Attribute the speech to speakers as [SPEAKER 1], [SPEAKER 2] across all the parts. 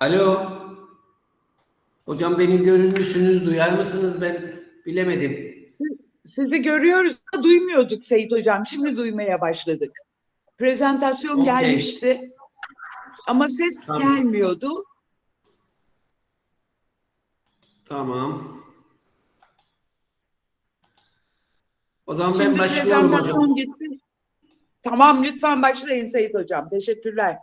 [SPEAKER 1] Alo, hocam beni görür müsünüz, duyar mısınız? Ben bilemedim.
[SPEAKER 2] Sizi görüyoruz ama duymuyorduk Seyit Hocam. Şimdi duymaya başladık. Prezentasyon
[SPEAKER 1] Okey,
[SPEAKER 2] gelmişti ama ses
[SPEAKER 1] tamam,
[SPEAKER 2] gelmiyordu.
[SPEAKER 1] tamam. O zaman ben
[SPEAKER 2] Şimdi
[SPEAKER 1] başlıyorum hocam.
[SPEAKER 2] prezentasyon gitti. Tamam, lütfen başlayın Seyit Hocam. Teşekkürler.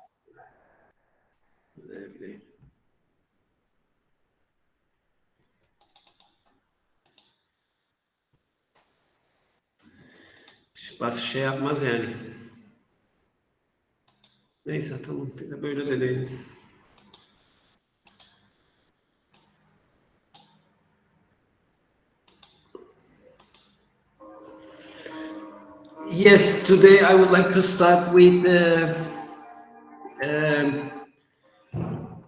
[SPEAKER 1] Bazı şey yapmaz yani. Neyse tamam, bir de böyle deneyelim. Yes, today I would like to start with the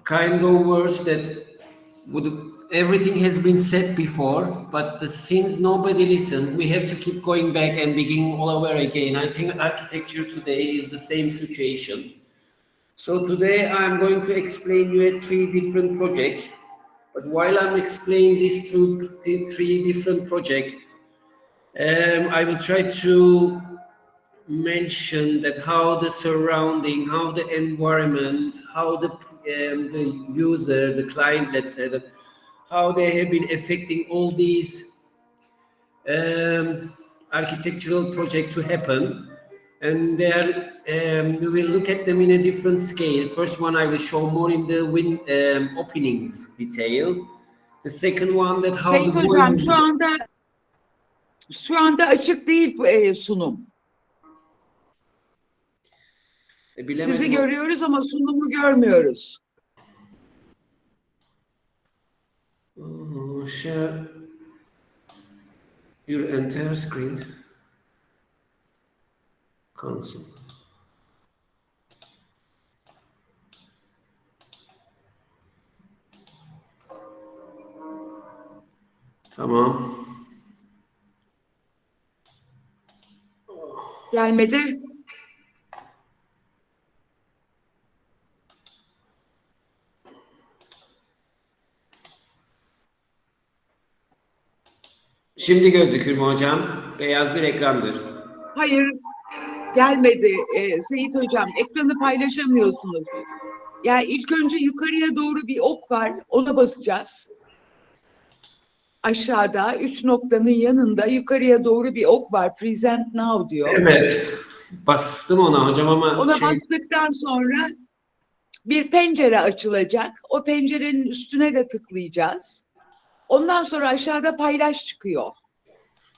[SPEAKER 1] kind of words that everything has been said before, but since nobody listened, we have to keep going back and beginning all over again. I think architecture today is the same situation. So today I'm going to explain you 3 different projects. But while I'm explaining these 3 different projects, I will try to mention that how the surrounding, how the environment, how the user, the client, let's say, that how they have been affecting all these architectural projects to happen. And they are, we will look at them in a different scale. First one I will show more in the openings detail. The second one that how
[SPEAKER 2] Seyit
[SPEAKER 1] the
[SPEAKER 2] Hocam şu anda açık değil sunum. Sizi görüyoruz ama sunumu görmüyoruz.
[SPEAKER 1] Share your entire screen. Cancel. Tamam.
[SPEAKER 2] Gelmedi.
[SPEAKER 1] Şimdi gözükür mü hocam? Beyaz bir ekrandır.
[SPEAKER 2] Hayır, gelmedi Seyit Hocam. Ekranı paylaşamıyorsunuz. Yani ilk önce yukarıya doğru bir ok var. Ona basacağız. Aşağıda 3 noktanın yanında yukarıya doğru bir ok var. Present now diyor.
[SPEAKER 1] Evet. Bastım ona hocam ama
[SPEAKER 2] ona bastıktan sonra bir pencere açılacak. O pencerenin üstüne de tıklayacağız. Ondan sonra aşağıda paylaş çıkıyor.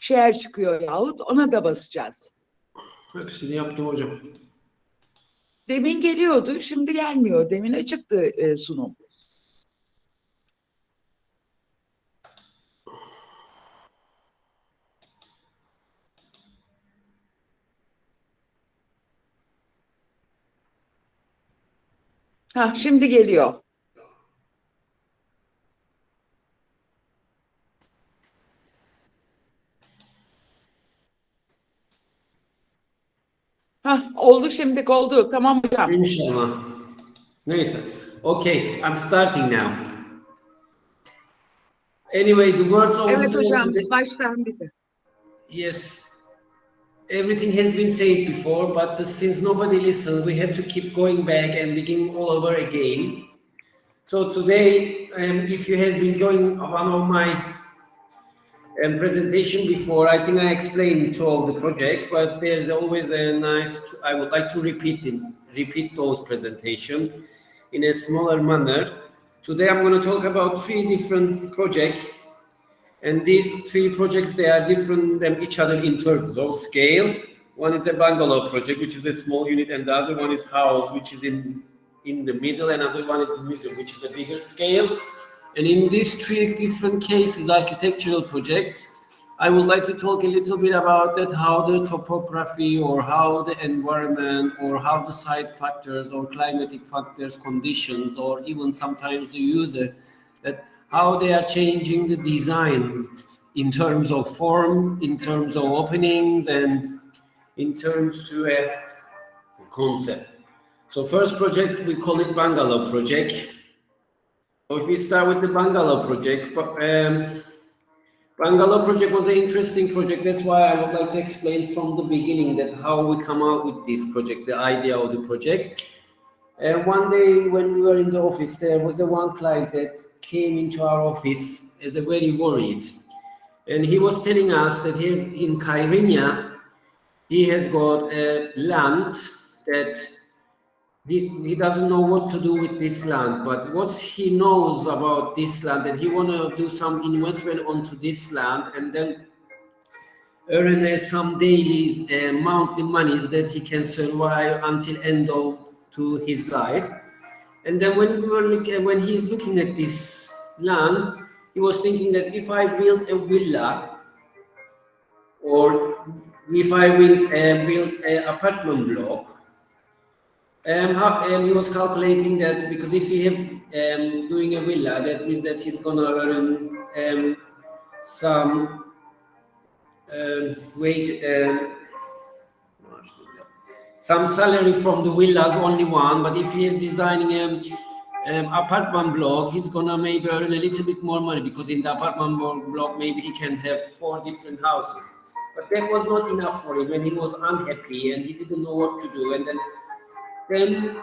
[SPEAKER 2] Share çıkıyor yahut ona da basacağız.
[SPEAKER 1] Hepsini yaptım hocam.
[SPEAKER 2] Demin geliyordu, şimdi gelmiyor. Demin açıktı sunum. Şimdi geliyor. Oldu, şimdi oldu. Tamam hocam.
[SPEAKER 1] İnşallah. Neyse. Okay, I'm starting now. Anyway, the words of
[SPEAKER 2] Evet
[SPEAKER 1] the
[SPEAKER 2] hocam,
[SPEAKER 1] today.
[SPEAKER 2] baştan bir de.
[SPEAKER 1] Yes. Everything has been said before, but since nobody listened, we have to keep going back and begin all over again. So today, if you has been going one of my presentation before, I think I explained two of the project, but there's always a nice, I would like to repeat those presentation in a smaller manner. Today I'm going to talk about 3 different projects, and these 3 projects, they are different than each other in terms of scale. One is a bungalow project, which is a small unit, and the other one is house, which is in the middle, and another one is the museum, which is a bigger scale. And in these 3 different cases, architectural project, I would like to talk a little bit about that, how the topography or how the environment or how the site factors or climatic factors, conditions, or even sometimes the user, that how they are changing the designs in terms of form, in terms of openings, and in terms to a concept. So first project, we call it bungalow project. So if we start with the bungalow project, bungalow project was an interesting project. That's why I would like to explain from the beginning that how we come out with this project, the idea of the project. One day when we were in the office, there was a one client that came into our office as a very worried. And he was telling us that he's in Kyrenia, he has got a land that he doesn't know what to do with this land, but what he knows about this land, that he want to do some investment onto this land and then earn some daily monthly monies that he can survive until end of to his life. And then when we were when he's looking at this land, he was thinking that if I build a villa or if I build an apartment block, he was calculating that because if he have doing a villa, that means that he's gonna earn some wage, some salary from the villas, only one. But if he is designing an apartment block, he's gonna maybe earn a little bit more money, because in the apartment block maybe he can have 4 different houses. But that was not enough for him, and he was unhappy and he didn't know what to do. And then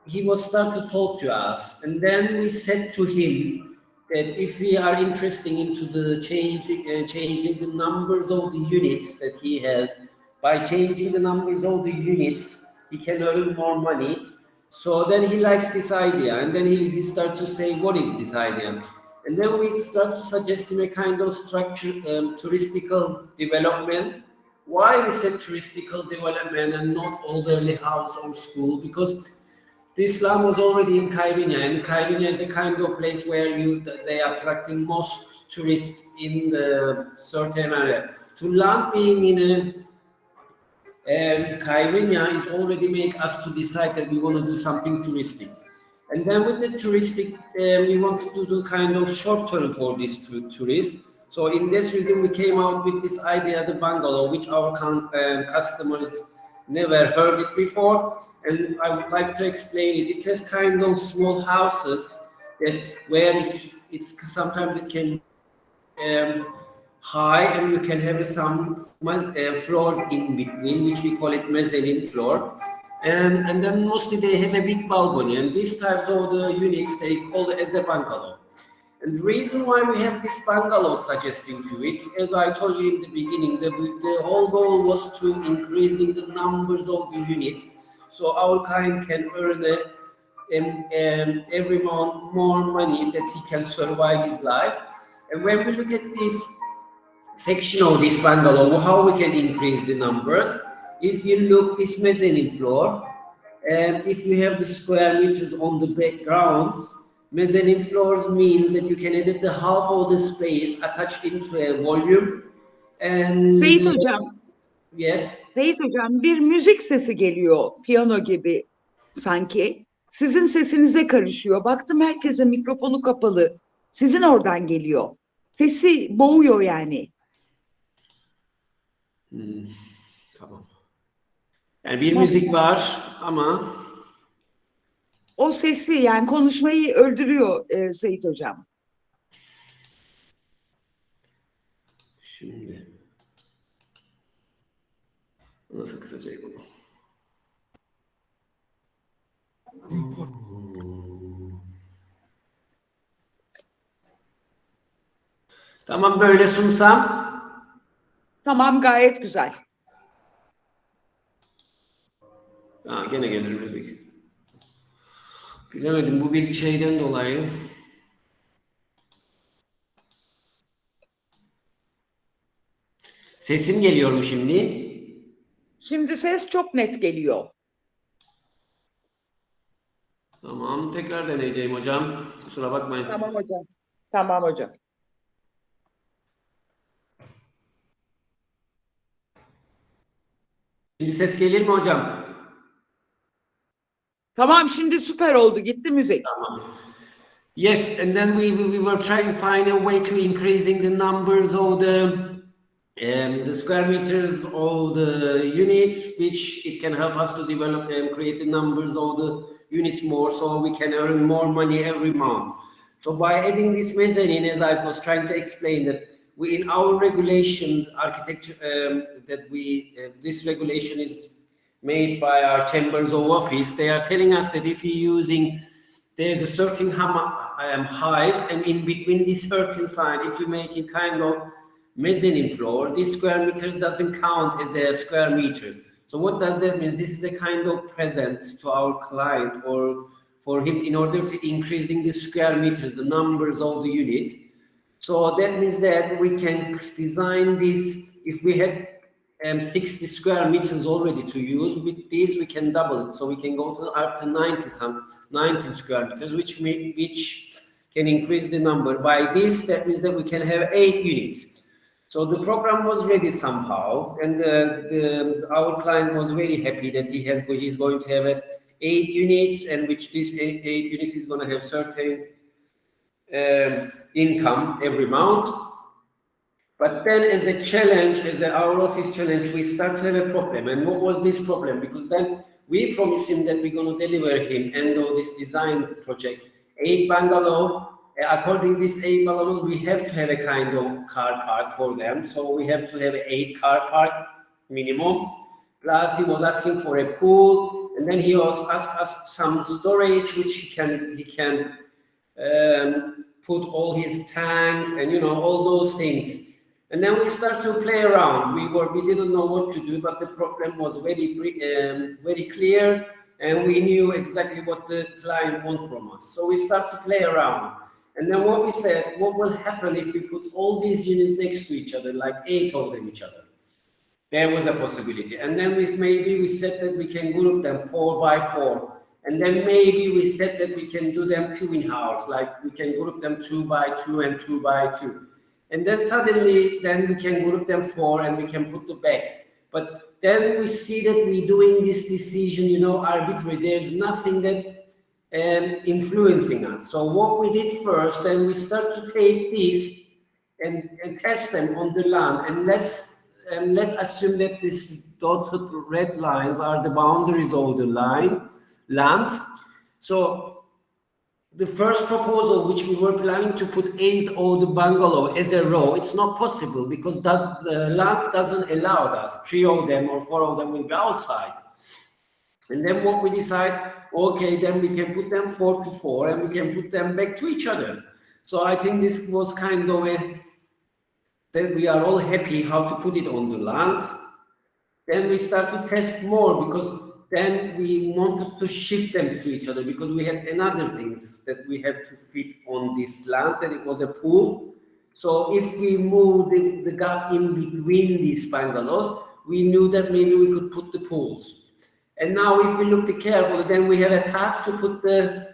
[SPEAKER 1] he would start to talk to us, and then we said to him that if we are interested into the changing the numbers of the units that he has, by changing the numbers of the units, he can earn more money. So then he likes this idea, and then he starts to say, what is this idea? And then we start to suggest him a kind of structure, touristical development. Why we said touristical development and not elderly house or school? Because this land was already in Kyrenia, and Kyrenia is a kind of place where they are attracting most tourists in the certain area. To land being in Kyrenia is already make us to decide that we want to do something touristic. And then with the touristic, we wanted to do kind of short term for this tourist. So in this reason, we came out with this idea, the bungalow, which our customers never heard it before. And I would like to explain it. It says kind of small houses that where it's sometimes it can high, and you can have some floors in between, which we call it mezzanine floor. And then mostly they have a big balcony, and these types of the units they call it as a bungalow. And the reason why we have this bungalow suggesting to it, as I told you in the beginning, the whole goal was to increasing the numbers of the units, so our client can earn every month more money that he can survive his life. And when we look at this section of this bungalow, how we can increase the numbers, if you look this mezzanine floor, and if you have the square meters on the background, mezzanine floors means that you can edit the half of the space attached into a volume. And
[SPEAKER 2] Seyit Hocam.
[SPEAKER 1] Yes.
[SPEAKER 2] Seyit Hocam, bir müzik sesi geliyor, piyano gibi sanki. Sizin sesinize karışıyor. Baktım herkesin mikrofonu kapalı. Sizin oradan geliyor. Sesi boğuyor yani.
[SPEAKER 1] Tamam. Yani bir müzik var ama
[SPEAKER 2] o sesi, yani konuşmayı öldürüyor Seyit Hocam.
[SPEAKER 1] Şimdi nasıl kısacak bu? Tamam, böyle sunsam.
[SPEAKER 2] Tamam, gayet güzel.
[SPEAKER 1] Gene gelir müzik. Bilemedim, bu bir şeyden dolayı. Sesim geliyor mu şimdi?
[SPEAKER 2] Şimdi ses çok net geliyor.
[SPEAKER 1] Tamam, tekrar deneyeceğim hocam. Kusura bakmayın.
[SPEAKER 2] Tamam hocam. Tamam hocam.
[SPEAKER 1] Şimdi ses gelir mi hocam?
[SPEAKER 2] Tamam, şimdi süper oldu. Gitti müzik.
[SPEAKER 1] Tamam. Yes, and then we were trying to find a way to increasing the numbers of the square meters of the units, which it can help us to develop and create the numbers of the units more, so we can earn more money every month. So by adding this mezzanine, as I was trying to explain, that we in our regulations architecture this regulation is made by our chambers of office. They are telling us that if you're using, there's a certain height, and in between this certain side, if you make a kind of mezzanine floor, this square meters doesn't count as a square meters. So what does that mean? This is a kind of present to our client, or for him, in order to increasing the square meters, the numbers of the unit. So that means that we can design this. If we had 60 square meters already to use, with this we can double it. So we can go to up to 90 square meters, which can increase the number. By this, that means that we can have 8 units. So the program was ready somehow, and our client was very happy that he's going to have 8 units, and which this 8 units is going to have certain income every month. But then as a challenge, our office challenge, we start to have a problem. And what was this problem? Because then we promised him that we're going to deliver him end of this design project 8 bungalow. According to these 8 bungalows, we have to have a kind of car park for them. So we have to have 8 car park minimum. Plus he was asking for a pool, and then he was asked us some storage which he can put all his tanks and all those things. And then we start to play around. We didn't know what to do, but the problem was very clear, and we knew exactly what the client wants from us. So we start to play around. And then what we said, what will happen if we put all these units next to each other, like 8 of them each other? There was a possibility. And then maybe we said that we can group them 4 by 4. And then maybe we said that we can do them 2 in house, like we can group them 2 by 2 and 2 by 2. And then suddenly, then we can group them 4 and we can put the back. But then we see that we're doing this decision, arbitrary. There's nothing that influencing us. So what we did first, then we start to take this and test them on the land, and let's assume that these dotted red lines are the boundaries of the land. So the first proposal, which we were planning to put 8 of the bungalow as a row, it's not possible because the land doesn't allow us. 3 of them or 4 of them will be outside. And then what we decide, okay, then we can put them 4 to 4 and we can put them back to each other. So I think this was kind of that we are all happy how to put it on the land. Then we start to test more, because then we wanted to shift them to each other, because we had another things that we have to fit on this land, that it was a pool. So if we move the gap in between these bungalows, we knew that maybe we could put the pools. And now if we look carefully, then we have a task to put the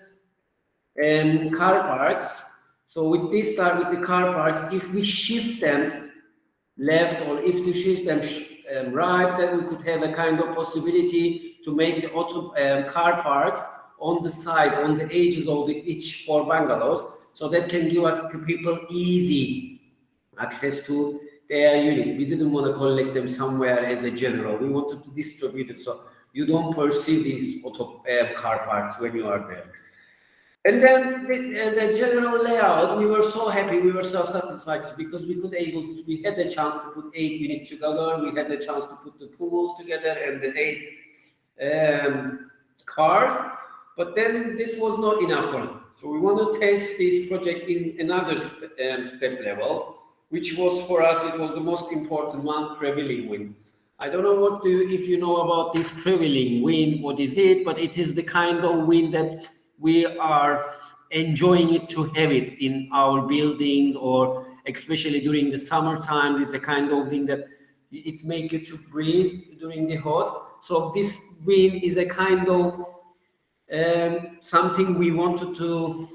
[SPEAKER 1] car parks. So with this start with the car parks, if we shift them left or if we shift them right, then we could have a kind of possibility to make the car parks on the side, on the edges of each 4 bungalows. So that can give us the people easy access to their unit. We didn't want to collect them somewhere as a general. We wanted to distribute it so you don't perceive these car parks when you are there. And then as a general layout, we were so happy, we were so satisfied, because we had the chance to put 8 units together, we had the chance to put the pools together and the 8 cars. But then this was not enough for us. So we want to test this project in another step level, which was for us, it was the most important one, prevailing wind. I don't know if you know about this prevailing wind, what is it, but it is the kind of wind that we are enjoying it to have it in our buildings, or especially during the summertime. It's a kind of thing that it's make you to breathe during the hot. So this wind is a kind of something we wanted to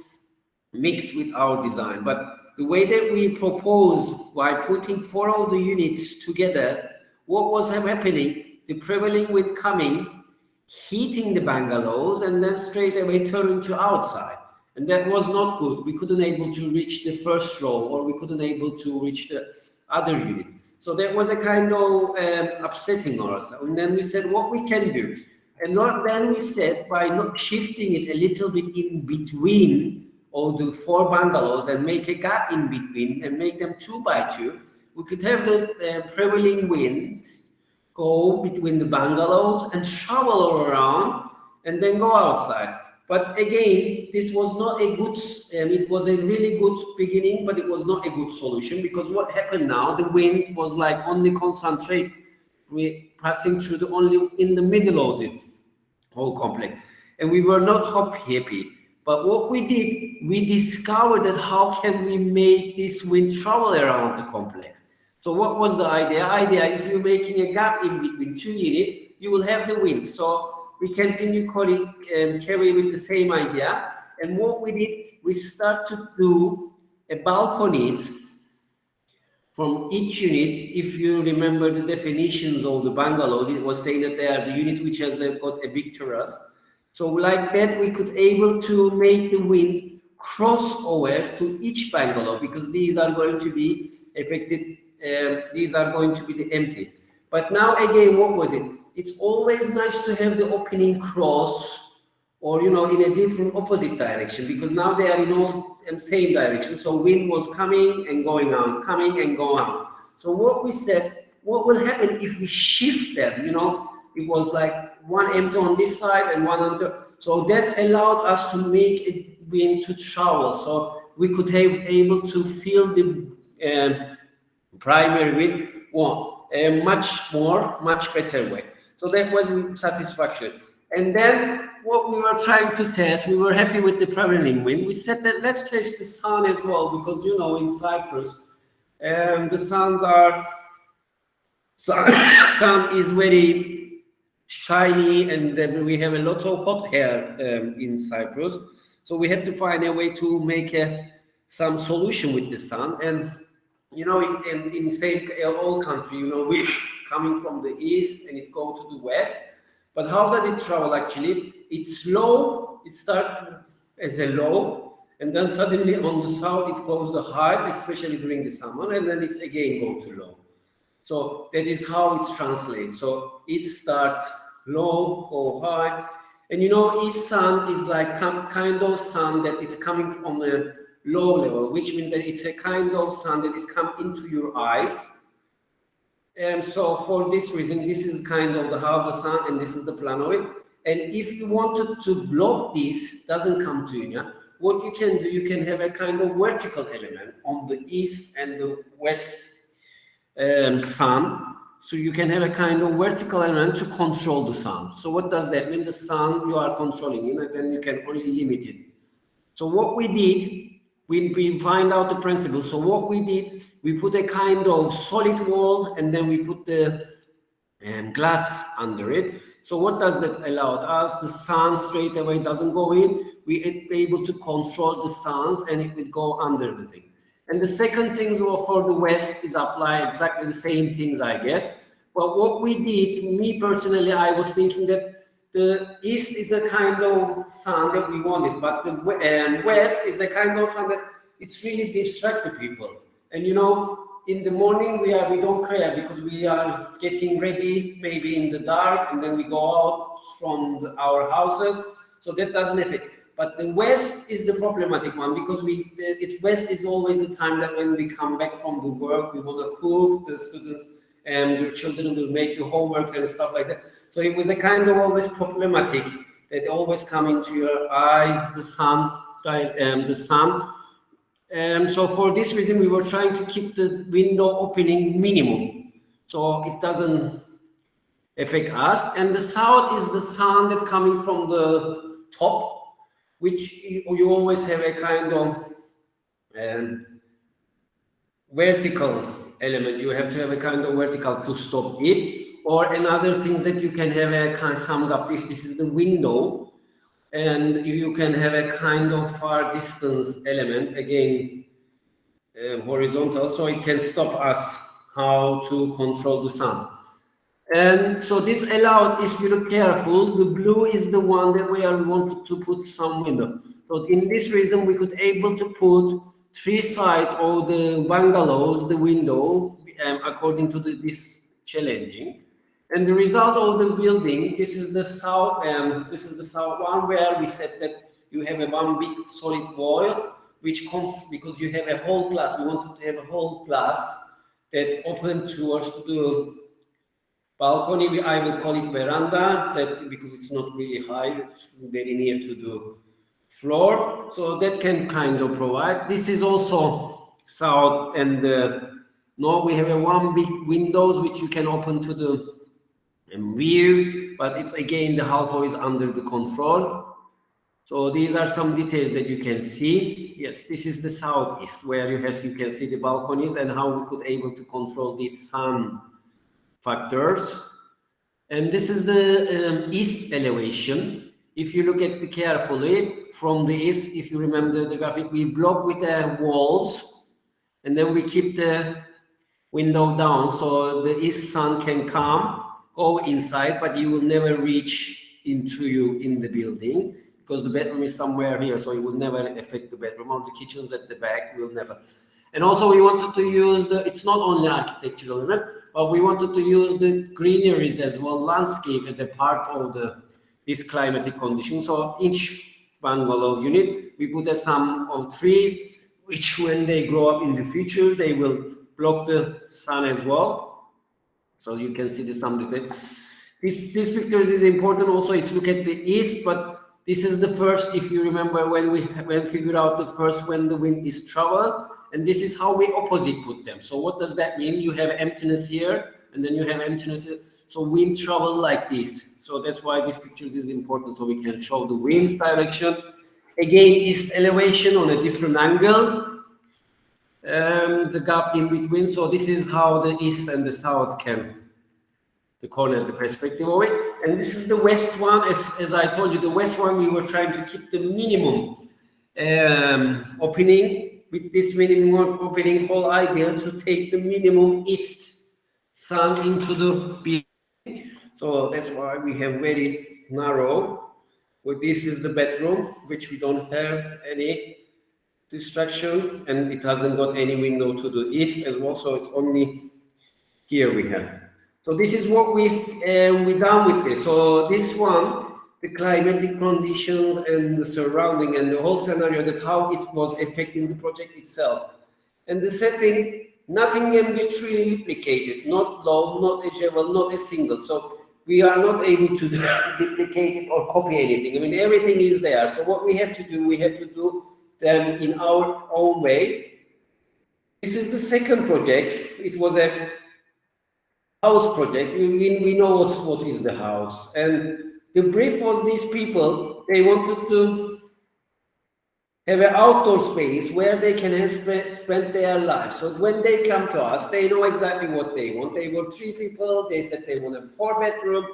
[SPEAKER 1] mix with our design. But the way that we propose by putting 4 of the units together, what was happening? The prevailing wind coming, heating the bungalows, and then straight away turning to outside. And that was not good. We couldn't able to reach the first row, or we couldn't able to reach the other unit. So that was a kind of upsetting us. And then we said, what we can do? And then we said, by not shifting it a little bit in between or the 4 bungalows and make a gap in between and make them 2 by 2, we could have the prevailing wind go between the bungalows and shovel all around and then go outside. But again, this was not a good, it was a really good beginning, but it was not a good solution, because what happened now, the wind was like only concentrate, passing through the only in the middle of the whole complex. And we were not happy. But what we did, we discovered that how can we make this wind travel around the complex. So what was the idea? Idea is you're making a gap in between 2 units, you will have the wind. So we continue carry with the same idea. And what we did, we start to do a balconies from each unit. If you remember the definitions of the bungalows, it was saying that they are the unit which has got a big terrace. So like that, we could able to make the wind cross over to each bungalow, because these are going to be affected, these are going to be the empty. But now again, what was it? It's always nice to have the opening cross, or in a different opposite direction, because now they are in all same direction. So wind was coming and going out, coming and going out. So what we said, what will happen if we shift them? It was like one empty on this side and one on the. So that allowed us to make a wind to travel. So we could have able to feel the primary wind much better way. So that was satisfaction. And then what we were trying to test, we were happy with the prevailing wind. We said that let's test the sun as well, because in Cyprus, the sun is very shiny, and we have a lot of hot air in Cyprus. So we had to find a way to make some solution with the sun. And in same all country, we coming from the east and it go to the west. But how does it travel actually? It's low, it starts as a low, and then suddenly on the south it goes the high, especially during the summer, and then it's again go to low. So that is how it translates. So it starts low, go high. And east sun is like kind of sun that is coming from a low level, which means that it's a kind of sun that is come into your eyes. And so for this reason, this is kind of how the sun, and this is the plan of it. And if you wanted to block this, doesn't come to you, what you can do, you can have a kind of vertical element on the east and the west sun. So you can have a kind of vertical element to control the sun. So what does that mean? The sun you are controlling, and then you can only limit it. So what we did, we find out the principle. So what we did, we put a kind of solid wall, and then we put the glass under it. So what does that allow us? The sun straight away doesn't go in. We are able to control the suns, and it would go under the thing. And the second thing for the west is apply exactly the same things, I guess. But what we did, me personally, I was thinking that the east is a kind of sun that we wanted, but the west is a kind of sun that it's really distract the people. And in the morning we don't care, because we are getting ready maybe in the dark, and then we go out from our houses, so that doesn't affect. But the west is the problematic one, because west is always the time that when we come back from the work, we want to cook, the students and the children will make the homeworks and stuff like that. So it was a kind of always problematic that always come into your eyes, the sun. So for this reason, we were trying to keep the window opening minimum, so it doesn't affect us. And the south is the sun that coming from the top, which you always have a kind of vertical element. You have to have a kind of vertical to stop it. Or another things that you can have a kind of summed up, if this is the window, and you can have a kind of far distance element, again horizontal, so it can stop us how to control the sun. And so this allowed, if you look careful, the blue is the one that where we wanted to put some window. So in this reason, we could able to put 3 sides of the bungalows, the window, according to this challenging. And the result of the building, this is the south one, where we said that you have a one big solid wall, which comes because you have a whole glass. We wanted to have a whole glass that open towards the balcony. I will call it veranda, that because it's not really high, it's very near to the floor. So that can kind of provide. This is also south and north. We have a one big windows which you can open to the view, but it's again the half is under the control. So these are some details that you can see. Yes, this is the southeast where you can see the balconies and how we could able to control these sun factors. And this is the east elevation. If you look at it carefully from the east, if you remember the graphic, we block with the walls and then we keep the window down so the east sun can come, go inside, but you will never reach into you in the building because the bedroom is somewhere here, so it will never affect the bedroom, or the kitchen's at the back, will never. And also we wanted to use it's not only architectural element, but we wanted to use the greeneries as well, landscape as a part of this climatic condition. So each bungalow unit, we put a sum of trees, which when they grow up in the future, they will block the sun as well. So you can see the sun detail. This picture is important also. It's look at the east, but this is the first, if you remember when we figured out the first when the wind is travel, and this is how we opposite put them. So what does that mean? You have emptiness here, and then you have emptiness here. So wind travel like this. So that's why this picture is important, so we can show the wind's direction. Again, east elevation on a different angle. The gap in between. So this is how the east and the south the corner, the perspective of it. And this is the west one. As I told you, the west one, we were trying to keep the minimum opening. With this minimum opening, whole idea to take the minimum east sun into the building. So that's why we have very narrow. Well, this is the bedroom, which we don't have any distraction, and it hasn't got any window to the east as well. So it's only here we have. So this is what we done with this. So this one, the climatic conditions and the surrounding and the whole scenario, that how it was affecting the project itself. And the setting, nothing can be truly replicated, not low, not a level, not a single. So we are not able to duplicate it or copy anything. I mean, everything is there. So what we have to do them in our own way. This is the second project. It was a house project. We know what is the house, and the brief was these people, they wanted to have an outdoor space where they can spend their lives. So when they come to us, they know exactly what they want. They were 3 people. They said they want a 4-bedroom.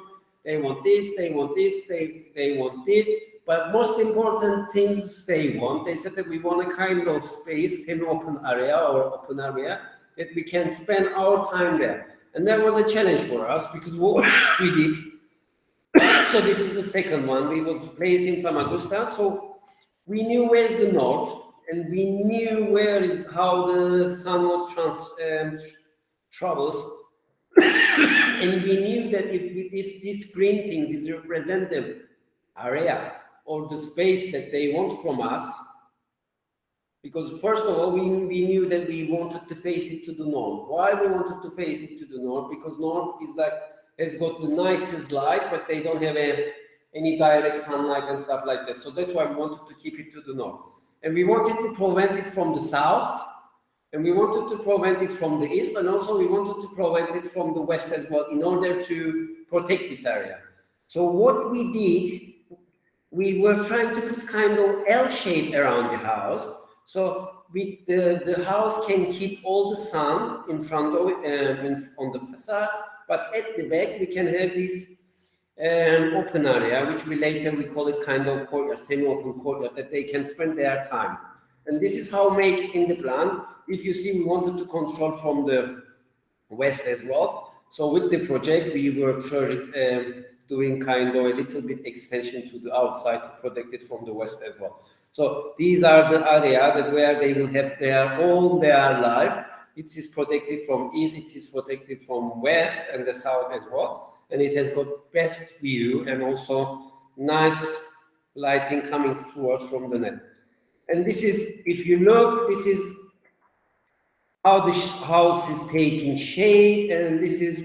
[SPEAKER 1] They want this. They want this. They want this. But most important things they want. They said that we want a kind of space, semi-open area or open area that we can spend our time there. And that was a challenge for us because what we did. So this is the second one. We was placed in Famagusta. So we knew where's the north, and we knew how the sun was travels, and we knew that if these green things is represent the area or the space that they want from us, because first of all we knew that we wanted to face it to the north. Why we wanted to face it to the north? Because north is has got the nicest light, but they don't have any direct sunlight and stuff like that. So that's why we wanted to keep it to the north. And we wanted to prevent it from the south, and we wanted to prevent it from the east, and also we wanted to prevent it from the west as well in order to protect this area. So what we did, we were trying to put kind of L shape around the house. So the house can keep all the sun in front of it on the facade, but at the back we can have this open area, which we call it kind of courtyard, semi-open courtyard, that they can spend their time. And this is how make in the plan. If you see, we wanted to control from the west as well. So with the project, we were doing kind of a little bit extension to the outside to protect it from the west as well. So these are the area where they will have all their life. It is protected from east, it is protected from west and the south as well. And it has got best view and also nice lighting coming towards from the net. And this is, if you look, this is how the house is taking shape, and this is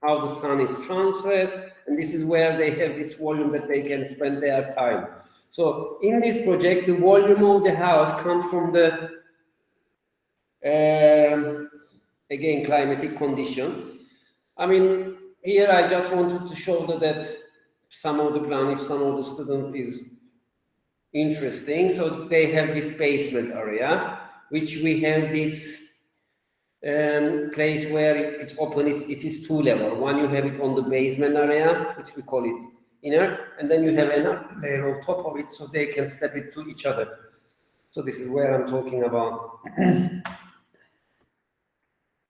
[SPEAKER 1] how the sun is transferred, and this is where they have this volume that they can spend their time. So in this project, the volume of the house comes from the, again, climatic condition. I mean, here I just wanted to show that some of the plan, if some of the students is interesting. So they have this basement area, which we have this place where it's open. It is two level. One, you have it on the basement area, which we call it inner, and then you have another layer on top of it, so they can step it to each other. So this is where I'm talking about.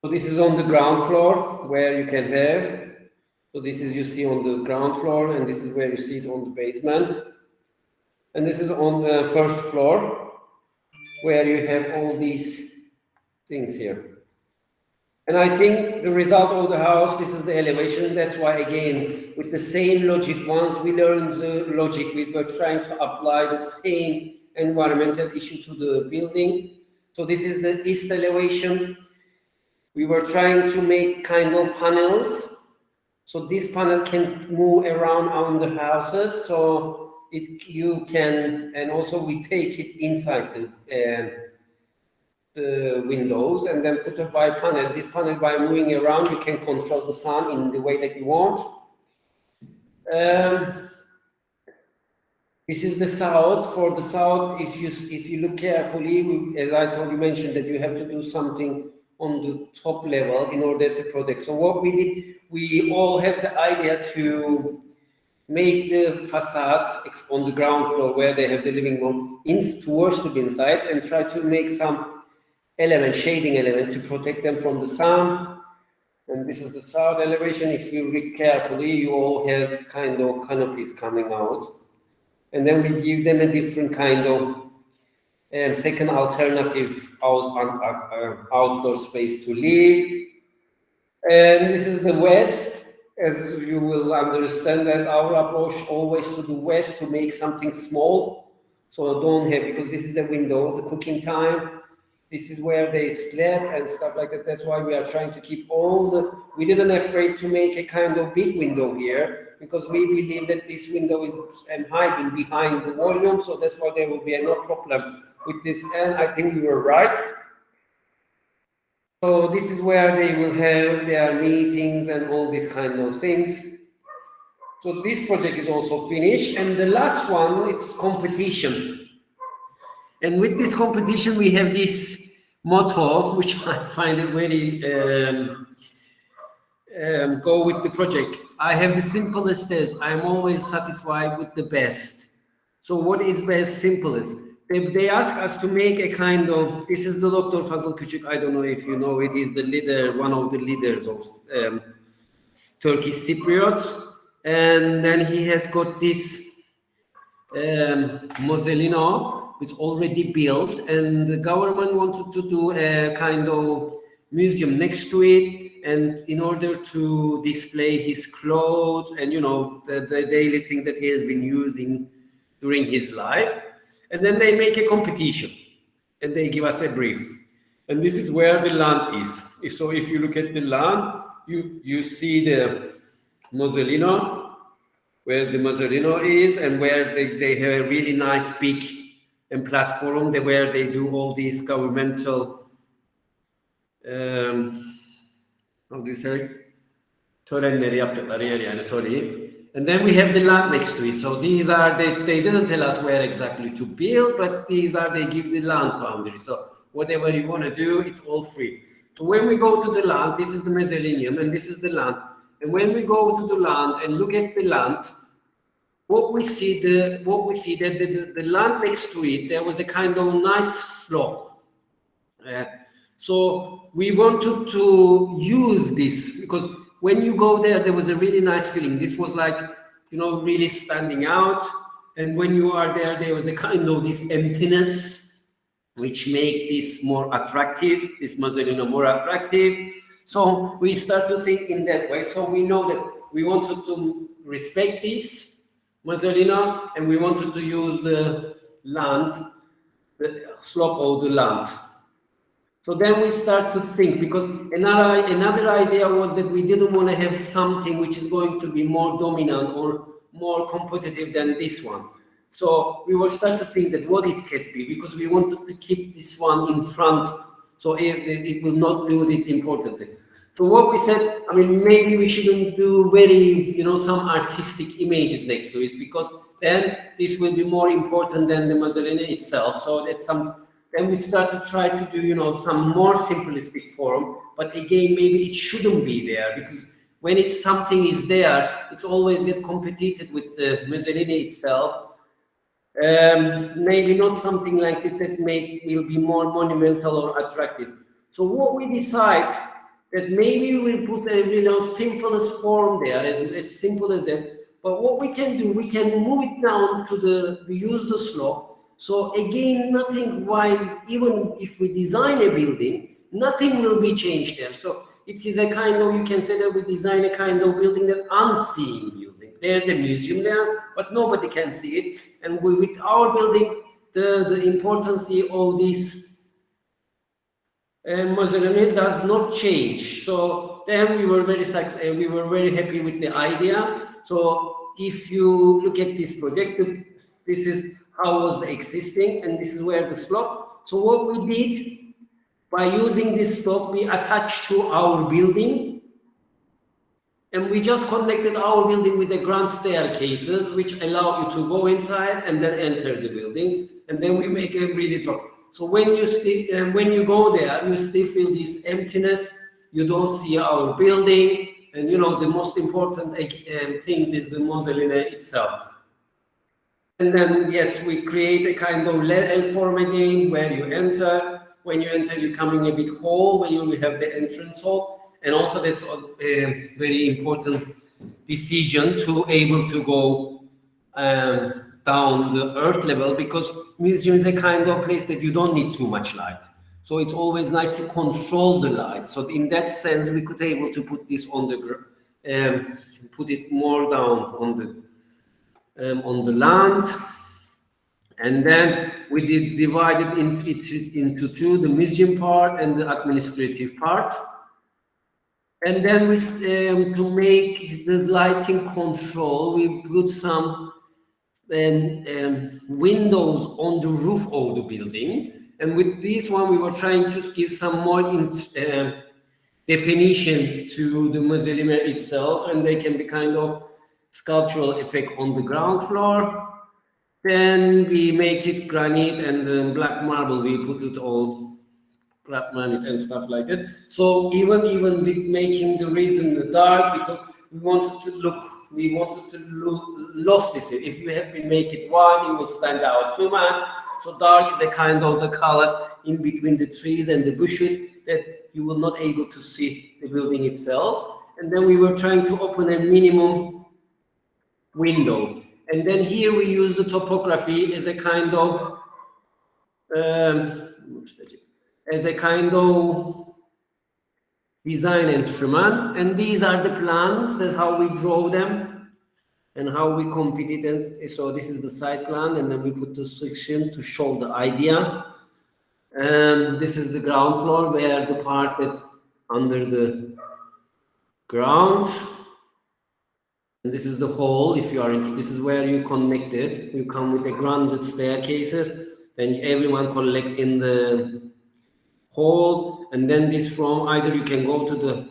[SPEAKER 1] So this is on the ground floor where you can have. So this is you see on the ground floor, and this is where you see it on the basement. And this is on the first floor where you have all these things here. And I think the result of the house, this is the elevation. That's why, again, with the same logic, once we learned the logic, we were trying to apply the same environmental issue to the building. So this is the east elevation. We were trying to make kind of panels. So this panel can move around on the houses. So you can, and also we take it inside the windows and then put it by panel. This panel, by moving around, you can control the sun in the way that you want. This is the south. For the south, if you look carefully, as I told you, mentioned that you have to do something on the top level in order to protect. So what we did, we all have the idea to make the facade on the ground floor where they have the living room towards the inside, and try to make some shading element to protect them from the sun. And this is the south elevation. If you read carefully, you all have kind of canopies coming out, and then we give them a different kind of second alternative outdoor space to live. And this is the west. As you will understand, that our approach always to the west to make something small, so don't have, because this is a window, the cooking time. This is where they slept and stuff like that. That's why we are trying to keep we didn't afraid to make a kind of big window here, because we believe that this window is hiding behind the volume. So that's why there will be no problem with this. And I think we were right. So this is where they will have their meetings and all these kind of things. So this project is also finished. And the last one, it's competition. And with this competition, we have this motto, which I find it very go with the project. I have the simplest as I'm always satisfied with the best. So what is best? Simplest. They ask us to make a kind of, this is the Dr. Fazıl Küçük, I don't know if you know it, he's the leader, one of the leaders of Turkish Cypriots. And then he has got this mausoleum, which already built, and the government wanted to do a kind of museum next to it, and in order to display his clothes and, you know, the daily things that he has been using during his life. And then they make a competition and they give us a brief. And this is where the land is. So if you look at the land, you see the mausoleum, where the mausoleum is, and where they have a really nice big platform where they do all these governmental, how do you say? Törenleri yaptıkları yer yani, sorry. And then we have the land next to it. So these are, they didn't tell us where exactly to build, but these are, they give the land boundary. So whatever you want to do, it's all free. So when we go to the land, this is the mausoleum and this is the land. And when we go to the land and look at the land, what we see that the land next to it, there was a kind of nice slope. So we wanted to use this, because when you go there was a really nice feeling. This was like, you know, really standing out. And when you are there, there was a kind of this emptiness, which make this more attractive, this mausoleum more attractive. So we start to think in that way. So we know that we wanted to respect this, Mazzolino, and we wanted to use the land, the slope of the land. So then we start to think, because another idea was that we didn't want to have something which is going to be more dominant or more competitive than this one. So we will start to think that what it could be, because we wanted to keep this one in front, so it will not lose its importance. So what we said, I mean, maybe we shouldn't do very, some artistic images next to it, because then this will be more important than the Mazzolini itself. So that's then we start to try to do, some more simplistic form, but again, maybe it shouldn't be there, because when it's something is there, it's always get competed with the Mazzolini itself. Maybe not something like that will be more monumental or attractive. So what we decide that maybe we put a simplest form there, as simple as that. But what we can do, we can move it down to we use the slope. So again, nothing, while even if we design a building, nothing will be changed there. So it is a kind of, you can say that we design a kind of building, that unseen building. There's a museum there, but nobody can see it. And with our building, the importance of this Mazzolini does not change. So then we were very happy with the idea. So if you look at this project, this is how was the existing, and this is where the slope. So what we did, by using this slope, we attached to our building, and we just connected our building with the grand staircases, which allow you to go inside and then enter the building, and then we make a really drop. So when you go there, you still feel this emptiness. You don't see our building, and the most important thing is the Mazzolini itself. And then, yes, we create a kind of L form again, where you enter. When you enter, you come in a big hall where you have the entrance hall. And also, that's a very important decision to able to go down the earth level, because museum is a kind of place that you don't need too much light. So it's always nice to control the light. So in that sense, we could able to put this on the put it more down on the land. And then we did divide it into two, the museum part and the administrative part. And then we, to make the lighting control, we put some windows on the roof of the building. And with this one, we were trying to give some more definition to the mausoleum itself, and they can be kind of sculptural effect on the ground floor. Then we make it granite and then black marble. We put it all black granite and stuff like that. So even with making the reason the dark, because we wanted to look lost this. If you have been make it white, it will stand out too much. So dark is a kind of the color in between the trees and the bushes that you will not able to see the building itself. And then we were trying to open a minimum window. And then here we use the topography as a kind of design instrument. And these are the plans, that how we draw them and how we compete it. And so this is the side plan, and then we put the section to show the idea. And this is the ground floor, where the part that under the ground. And this is the hall. If you are interested, this is where you connect it. You come with the granite staircases. Then everyone collect in the hall, and then this from either you can go to the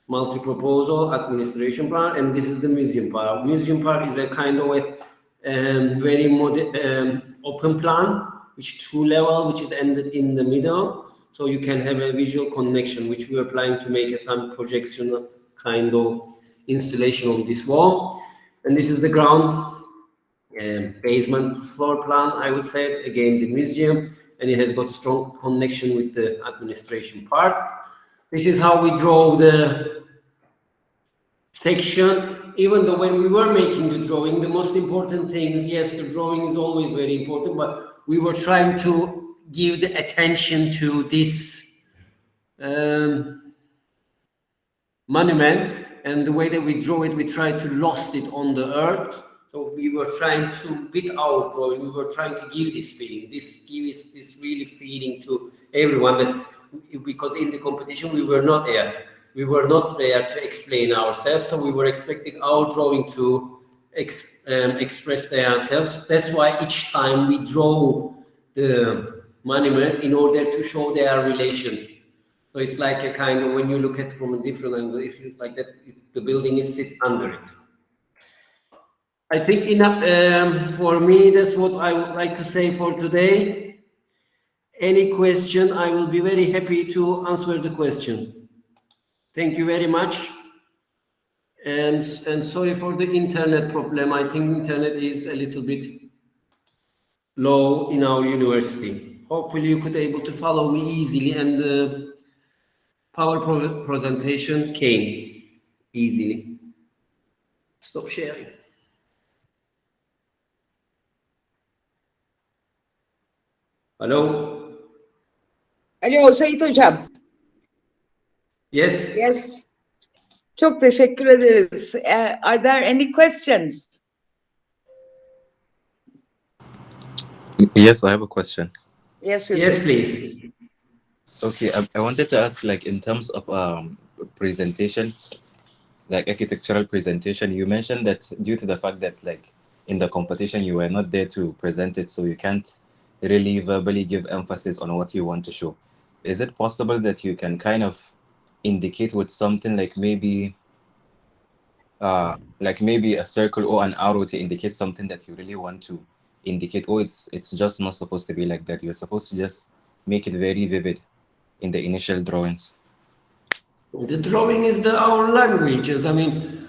[SPEAKER 1] multi-proposal administration part, and this is the museum part. Museum part is a kind of a very open plan, which 2 level, which is ended in the middle, so you can have a visual connection, which we are planning to make some projection kind of installation on this wall. And this is the ground basement floor plan, I would say, again the museum, and it has got strong connection with the administration part. This is how we draw the section. Even though when we were making the drawing, the most important thing is, yes, the drawing is always very important, but we were trying to give the attention to this monument, and the way that we draw it, we try to lost it on the earth. So we were trying to, with our drawing, we were trying to give this feeling, this really feeling to everyone, that because in the competition we were not there. We were not there to explain ourselves, so we were expecting our drawing to express themselves. That's why each time we draw the monument in order to show their relation. So it's like a kind of, when you look at it from a different angle, if you like that, the building is sit under it. I think enough for me. That's what I would like to say for today. Any question, I will be very happy to answer the question. Thank you very much. And sorry for the internet problem. I think internet is a little bit low in our university. Hopefully you could able to follow me easily, and the PowerPoint presentation came easily. Stop sharing. Hello?
[SPEAKER 2] Alo Seyit Hocam.
[SPEAKER 1] Yes?
[SPEAKER 2] Yes. Çok teşekkür ederiz. Are there any questions?
[SPEAKER 3] Yes, I have a question.
[SPEAKER 2] Yes,
[SPEAKER 1] yes, please.
[SPEAKER 3] Okay, I wanted to ask, like, in terms of presentation, like architectural presentation, you mentioned that due to the fact that, like, in the competition you were not there to present it, so you can't really verbally give emphasis on what you want to show. Is it possible that you can kind of indicate with something like maybe a circle or an arrow to indicate something that you really want to indicate? Oh, it's just not supposed to be like that. You're supposed to just make it very vivid in the initial drawings.
[SPEAKER 1] The drawing is our languages. I mean,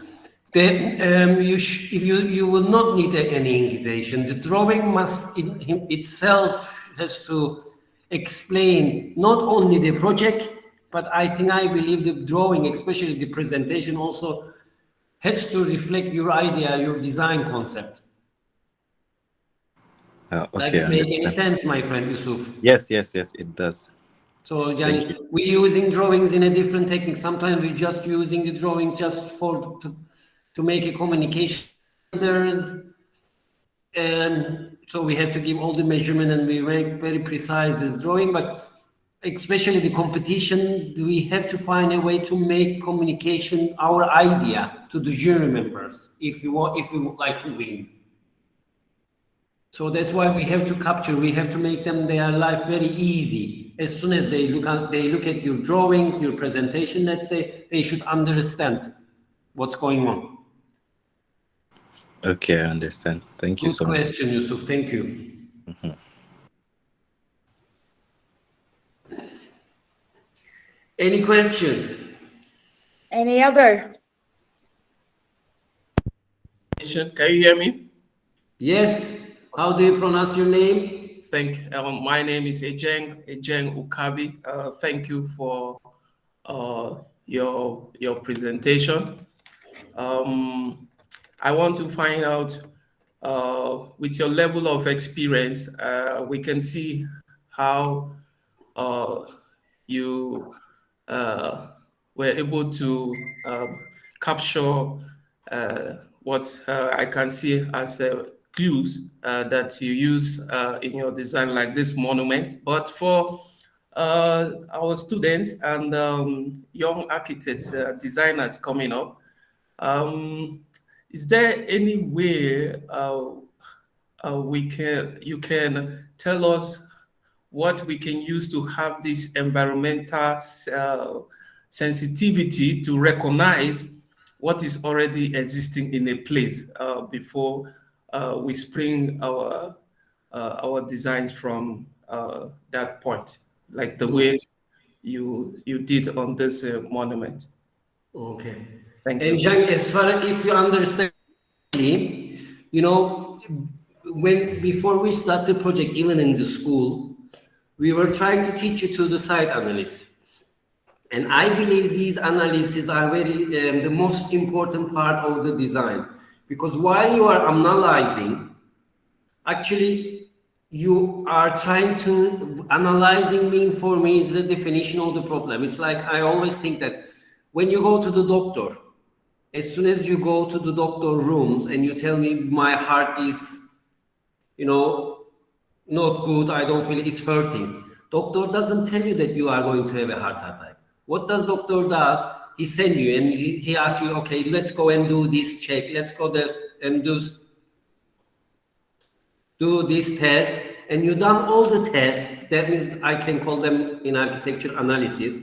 [SPEAKER 1] you will not need any invitation. The drawing must itself has to explain not only the project, but I believe the drawing, especially the presentation, also has to reflect your idea, your design concept.
[SPEAKER 3] Okay,
[SPEAKER 1] does it make any sense, my friend Yusuf?
[SPEAKER 3] Yes, it does.
[SPEAKER 1] So we're using drawings in a different technique. Sometimes we're just using the drawing just to make a communication. So we have to give all the measurement, and we make very precise this drawing. But especially the competition, we have to find a way to make communication, our idea, to the jury members, if we would like to win. So that's why we have to capture. We have to make their life very easy. As soon as they look at your drawings, your presentation, let's say, they should understand what's going on.
[SPEAKER 3] Okay, I understand. Thank you so much.
[SPEAKER 1] Good question, Yusuf. Thank you.
[SPEAKER 3] Mm-hmm.
[SPEAKER 1] Any question?
[SPEAKER 2] Any other?
[SPEAKER 4] Can you hear me?
[SPEAKER 1] Yes. How do you pronounce your name?
[SPEAKER 4] My name is Ejeng Ukabi. Thank you for your presentation. I want to find out, with your level of experience, we can see how you were able to capture what I can see as clues that you use in your design, like this monument. But for our students and young architects, designers coming up, is there any way you can tell us what we can use to have this environmental sensitivity to recognize what is already existing in a place before we spring our designs from that point, like the way you did on this monument?
[SPEAKER 1] Okay.
[SPEAKER 4] Thank you.
[SPEAKER 1] And Jang, as far as if you understand, before we start the project, even in the school, we were trying to teach you to the site analysis. And I believe these analyses are the most important part of the design, because while you are analyzing, actually you are trying to, analyzing mean for me is the definition of the problem. It's like, I always think that when you go to the doctor as soon as you go to the doctor rooms and you tell me my heart is, not good, I don't feel it's hurting. Doctor doesn't tell you that you are going to have a heart attack. What does doctor does? He send you and he asks you, okay, let's go and do this check. Let's go there and do this test. And you done all the tests. That means I can call them in architecture analysis.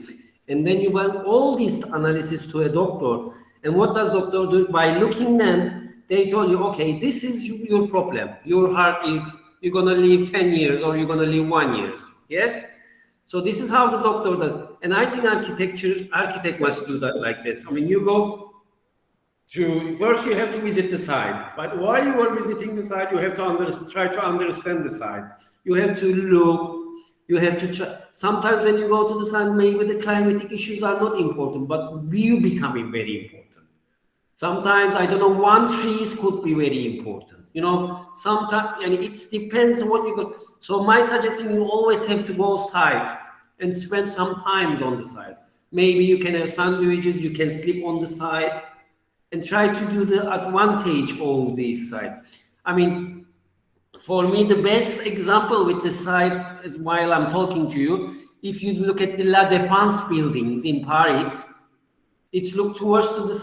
[SPEAKER 1] And then you run all these analysis to a doctor. And what does doctor do? By looking them, they told you, okay, this is your problem. Your heart is, you're gonna live 10 years or you're gonna live 1 year. Yes? So this is how the doctor does. And I think architect must do that like this. I mean, you go first you have to visit the site, but while you are visiting the site, you have to try to understand the site. You have to look, you have to try. Sometimes when you go to the site, maybe the climatic issues are not important, but view becoming very important. Sometimes, I don't know, one trees could be very important. Sometimes, and it depends on what you go. So my suggestion, you always have to go site and spend some time on the site. Maybe you can have sandwiches, you can sleep on the site, and try to do the advantage of this site. I mean, for me, the best example with the site is while I'm talking to you, if you look at the La Défense buildings in Paris, it's looked towards to the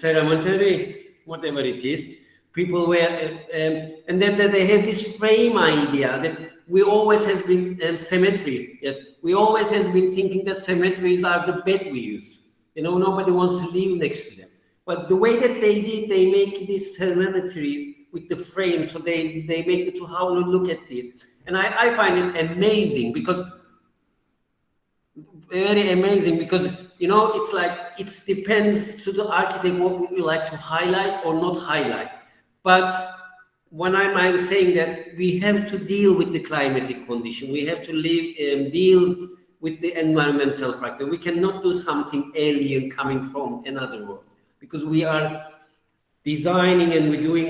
[SPEAKER 1] cemetery, whatever it is. People were, and then they have this frame idea that we always has been cemetery. Yes, we always has been thinking that cemeteries are the bed we use. Nobody wants to live next to them. But the way that they did, they make these cemeteries with the frame, so they make it to how we look at this, and I find it amazing because. Very amazing because it's like it depends to the architect what would you like to highlight or not highlight. But when I'm saying that we have to deal with the climatic condition, we have to deal with the environmental factor. We cannot do something alien coming from another world because we are designing and we're doing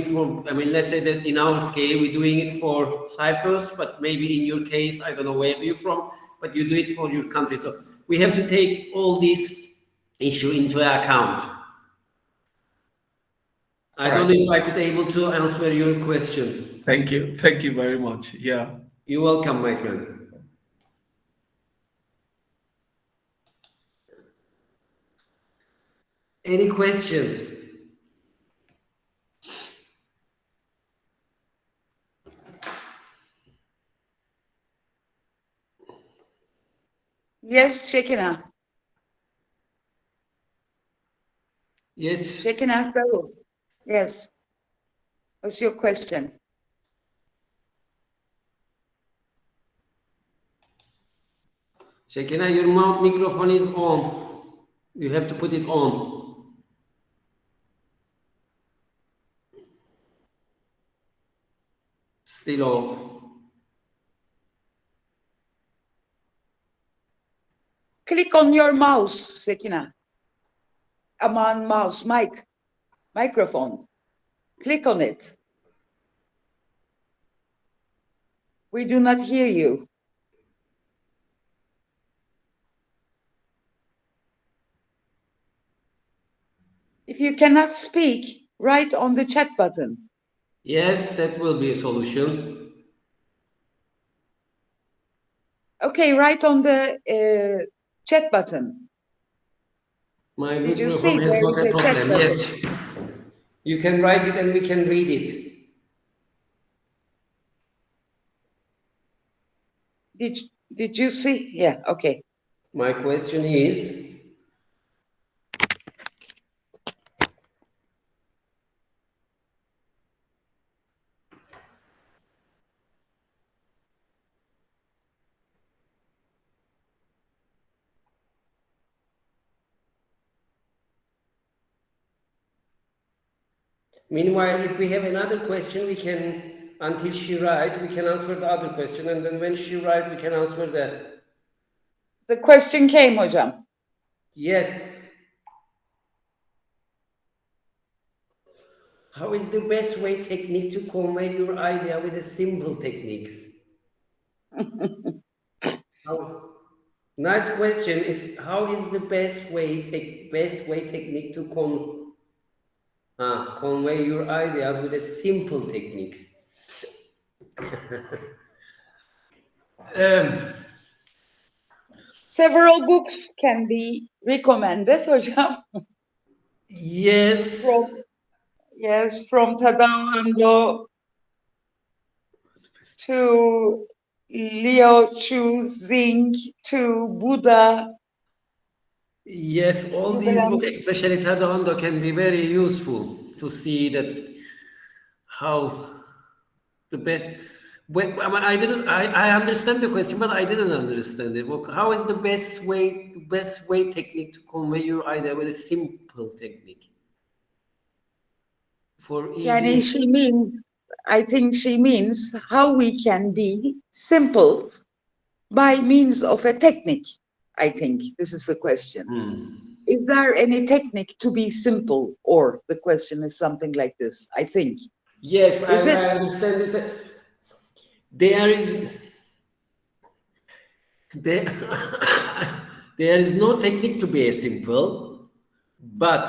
[SPEAKER 1] let's say that in our scale we're doing it for Cyprus, but maybe in your case, I don't know where you're from, but you do it for your country. So we have to take all these issues into account. I don't know if I could able to answer your question.
[SPEAKER 4] Thank you. Thank you very much. Yeah.
[SPEAKER 1] You're welcome, my friend. Any question?
[SPEAKER 2] Yes, Shekina.
[SPEAKER 1] Yes.
[SPEAKER 2] Shekina, go. Yes. What's your question?
[SPEAKER 1] Shekina, your microphone is on. You have to put it on. Still off.
[SPEAKER 2] Click on your mouse, Shekina. Mouse, microphone. Click on it. We do not hear you. If you cannot speak, write on the chat button.
[SPEAKER 1] Yes, that will be a solution.
[SPEAKER 2] Okay, write on the chat button.
[SPEAKER 1] My
[SPEAKER 2] Did you
[SPEAKER 1] microphone
[SPEAKER 2] see
[SPEAKER 1] has
[SPEAKER 2] there
[SPEAKER 1] got
[SPEAKER 2] is
[SPEAKER 1] a
[SPEAKER 2] a chat
[SPEAKER 1] problem.
[SPEAKER 2] button?
[SPEAKER 1] Yes. You can write it and we can read it.
[SPEAKER 2] Did you see? Yeah, okay.
[SPEAKER 1] My question is, meanwhile, if we have another question, we can, until she writes, we can answer the other question. And then when she writes, we can answer that.
[SPEAKER 2] The question came, hocam.
[SPEAKER 1] Yes. How is the best way technique to convey your idea with the simple techniques? How? Nice question. How is the best way technique to convey your ideas with a simple techniques?
[SPEAKER 2] Several books can be recommended, hocam.
[SPEAKER 1] Yes.
[SPEAKER 2] From Tadao Ando to Liao Chu Zing to Buddha.
[SPEAKER 1] Yes, all these books, especially Tadao can be very useful to see that how the best. I didn't. I understand the question, but I didn't understand it. How is the best way technique to convey your idea with a simple technique for
[SPEAKER 2] Yani
[SPEAKER 1] easy?
[SPEAKER 2] I think she means how we can be simple by means of a technique. I think this is the question. Is there any technique to be simple? Or the question is something like this, I think.
[SPEAKER 1] Yes,
[SPEAKER 2] Is
[SPEAKER 1] I
[SPEAKER 2] it?
[SPEAKER 1] understand this. There is there, there is no technique to be a simple, but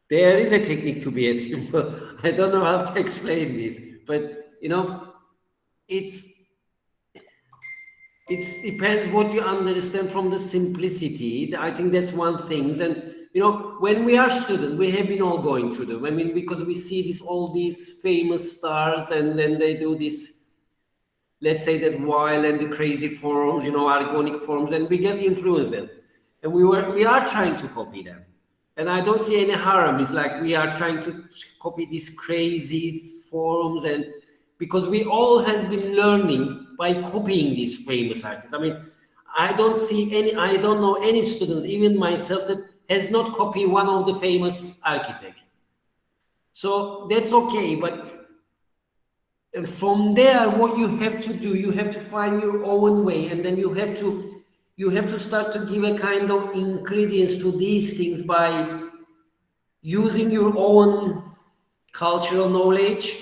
[SPEAKER 1] there is a technique to be a simple. I don't know how to explain this, but it's it depends what you understand from the simplicity. I think that's one thing. And when we are students, we have been all going through them. I mean, because we see all these famous stars, and then they do this, let's say, that wild and the crazy forms, argonic forms, and we get influenced them, and we are trying to copy them. And I don't see any harm. It's like we are trying to copy these crazy forms, and because we all has been learning by copying these famous artists. I mean, I don't know any students, even myself, that has not copied one of the famous architect. So that's okay, but from there, what you have to do, you have to find your own way, and then you have to start to give a kind of ingredients to these things by using your own cultural knowledge,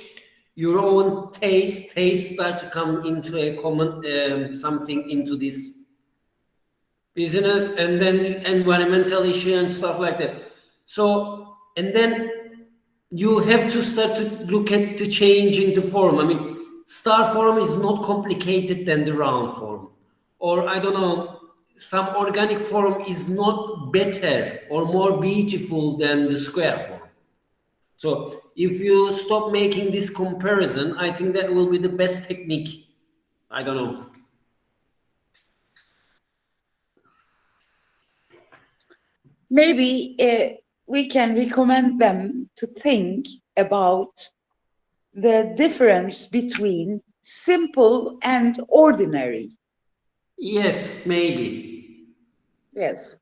[SPEAKER 1] your own taste start to come into a common something into this business, and then environmental issue and stuff like that. So, and then you have to start to look at the changing the form. I mean, star form is not complicated than the round form, or I don't know, some organic form is not better or more beautiful than the square form. So if you stop making this comparison, I think that will be the best technique. I don't know.
[SPEAKER 2] Maybe we can recommend them to think about the difference between simple and ordinary.
[SPEAKER 1] Yes, maybe.
[SPEAKER 2] Yes.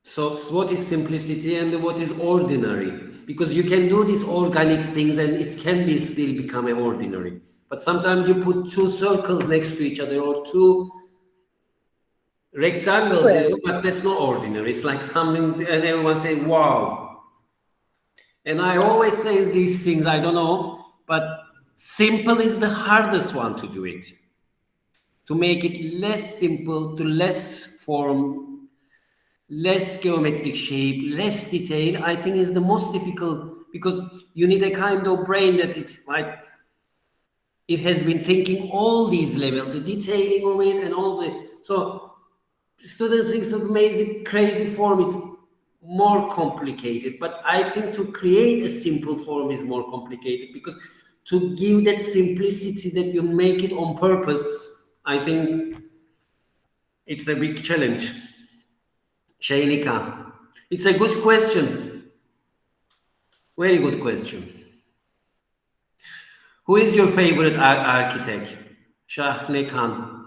[SPEAKER 1] So what is simplicity and what is ordinary? Because you can do these organic things and it can be still become an ordinary. But sometimes you put two circles next to each other or two rectangles,
[SPEAKER 2] Square.
[SPEAKER 1] but that's not ordinary. It's like coming and everyone say, wow. And I always say these things, I don't know, but simple is the hardest one to do it. To make it less simple, to less form, less geometric shape, less detail, I think is the most difficult, because you need a kind of brain that it's like it has been thinking all these levels, the detailing of it and all the. So students think of amazing, crazy form is more complicated, but I think to create a simple form is more complicated, because to give that simplicity that you make it on purpose, I think it's a big challenge. Shainika, it's a good question. Very good question. Who is your favorite architect? Shahne Khan.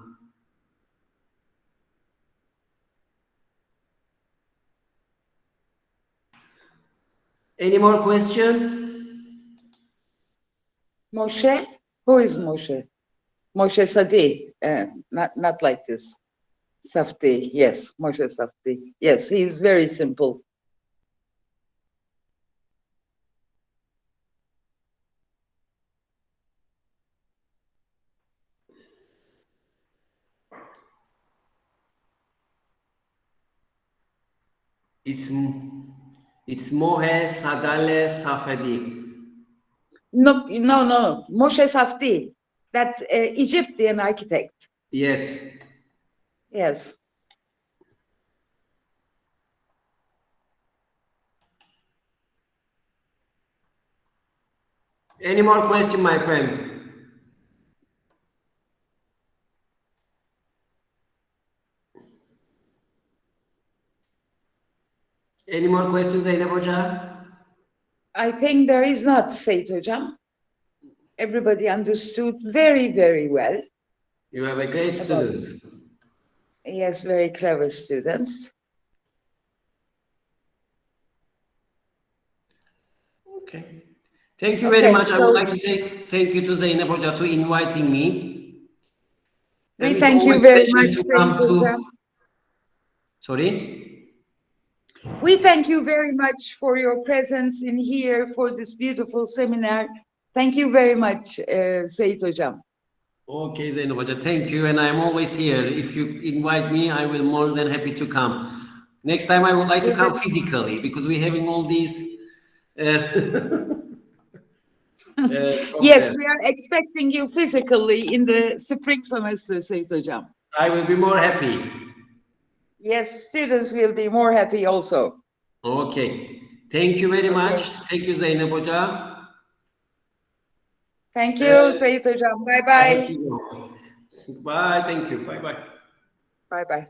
[SPEAKER 1] Any more question?
[SPEAKER 2] Moshe? Who is Moshe? Moshe Sadi. Not like this. Safti. Yes, Moshe Safti. Yes, he is very simple.
[SPEAKER 1] It's it's Mohe Sadale Safedi.
[SPEAKER 2] No, no, no. Moshe Safdie. That's Egyptian architect.
[SPEAKER 1] Yes.
[SPEAKER 2] Yes.
[SPEAKER 1] Any more question, my friend? Any more questions, Zeynep Hoca?
[SPEAKER 2] I think there is not, Seyit Hocam. Everybody understood very, very well.
[SPEAKER 1] You have a great student.
[SPEAKER 2] Yes, very clever students.
[SPEAKER 1] Okay. Thank you very
[SPEAKER 2] Okay,
[SPEAKER 1] much. I
[SPEAKER 2] so
[SPEAKER 1] would like to say thank you to Zeynep Hoca to inviting me.
[SPEAKER 2] we
[SPEAKER 1] And it's
[SPEAKER 2] thank you
[SPEAKER 1] always
[SPEAKER 2] very
[SPEAKER 1] pleasure
[SPEAKER 2] much,
[SPEAKER 1] to
[SPEAKER 2] Seyit
[SPEAKER 1] come
[SPEAKER 2] Hocam.
[SPEAKER 1] to. Sorry?
[SPEAKER 2] We thank you very much for your presence in here for this beautiful seminar. Thank you very much, Seyit Hocam.
[SPEAKER 1] Okay, Zeynep Hoca, thank you. And I'm always here. If you invite me, I will more than happy to come. Next time I would like to come physically because we're having all these
[SPEAKER 2] Yes, we are expecting you physically in the spring semester, Seyit Hocam.
[SPEAKER 1] I will be more happy.
[SPEAKER 2] Yes, students will be more happy also.
[SPEAKER 1] Okay. Thank you very much. Thank you, Zeynep Hoca.
[SPEAKER 2] Thank you, Seyit Hocam. Bye-bye.
[SPEAKER 1] Bye. Thank you. Bye-bye.
[SPEAKER 2] Bye-bye.